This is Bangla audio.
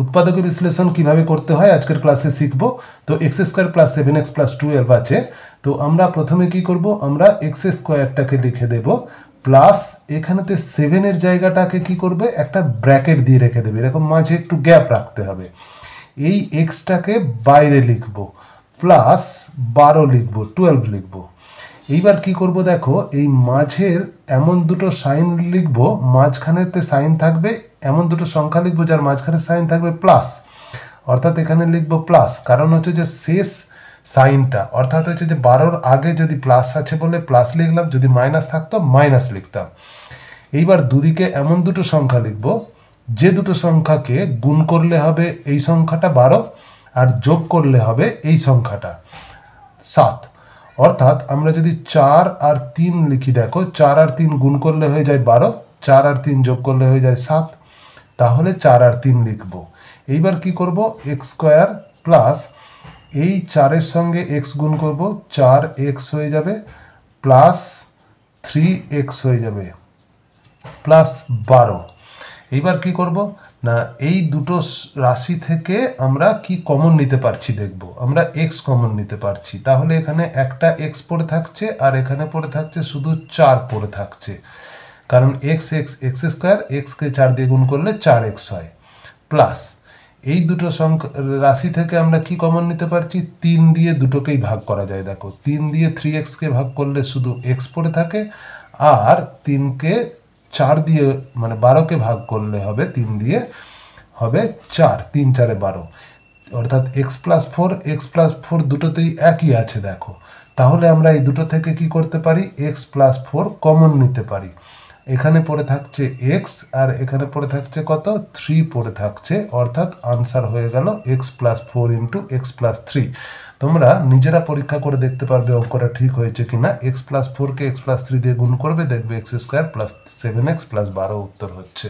উৎপাদকের বিশ্লেষণ কিভাবে করতে হয় আজকের ক্লাসে শিখব। তো x square plus 7x plus 12 আছে। তো আমরা প্রথমে কি করব, আমরা এক্স স্কোয়ারটাকে লিখে দেব প্লাস এখানেতে 7 এর জায়গাটাকে কি করবে, একটা ব্র্যাকেট দিয়ে রেখে দেবে, এরকম মাঝে একটু গ্যাপ রাখতে হবে। এই এক্সটাকে বাইরে লিখব, প্লাস 12 লিখব, 12 লিখব। এইবার কি করব দেখো, এই মাঝের এমন দুটো সাইন লিখব, মাঝখানেতে সাইন থাকবে, এমন দুটো সংখ্যা লিখব যার মাঝখানে সাইন থাকবে প্লাস, অর্থাৎ এখানে লিখব প্লাস, কারণ হচ্ছে যে শেষ সাইনটা, অর্থাৎ হচ্ছে যে 12-র আগে যদি প্লাস আছে বলে প্লাস লিখলাম, যদি মাইনাস থাকতো মাইনাস লিখতাম। এইবার দুদিকে এমন দুটো সংখ্যা লিখব যে দুটো সংখ্যাকে গুণ করলে হবে এই সংখ্যাটা 12, আর যোগ করলে হবে এই সংখ্যাটা 7। অর্থাৎ আমরা যদি 4 আর 3 লিখি, দেখো 4 আর 3 গুণ করলে হয়ে যায় 12, 4 আর 3 যোগ করলে হয়ে যায় 7, তাহলে 4 আর 3 লিখব। এইবার কি করব, এক্স স্কোয়ার প্লাস এই 4-এর সঙ্গে এক্স গুণ করব, 4x হয়ে যাবে, প্লাস 3x হয়ে যাবে, প্লাস 12। এইবার কি করব না, এই দুটো রাশি থেকে আমরা কি কমন নিতে পারছি দেখব, আমরা x কমন নিতে পারছি। তাহলে এখানে একটা x পড়ে থাকছে আর এখানে পড়ে থাকছে শুধু 4 পড়ে থাকছে, কারণ x স্কোয়ার, xকে 4 দিয়ে গুণ করলে 4x হয়, প্লাস এই দুটো সংখ্যা রাশি থেকে আমরা কি কমন নিতে পারছি, 3 দিয়ে দুটোকেই ভাগ করা যায়। দেখো 3 দিয়ে 3xকে ভাগ করলে শুধু x পড়ে থাকে, আর 3কে 4 দিয়ে মানে 12কে ভাগ করলে হবে 3 দিয়ে, হবে 4, 3 4 12, অর্থাৎ x প্লাস 4 দুটোতেই একই আছে। দেখো তাহলে আমরা এই দুটো থেকে কি করতে পারি, x প্লাস 4 কমন নিতে পারি। এখানে পড়ে থাকছে x আর এখানে পড়ে থাকছে কত, 3 পড়ে থাকছে, অর্থাৎ আনসার হয়ে গেল x plus 4 into x plus 3। তোমরা নিজেরা পরীক্ষা করে দেখতে পারবে অঙ্কটা ঠিক হয়েছে কিনা। x প্লাস 4কে x প্লাস 3 দিয়ে গুণ করবে, দেখবে x square plus 7x plus 12 উত্তর হচ্ছে।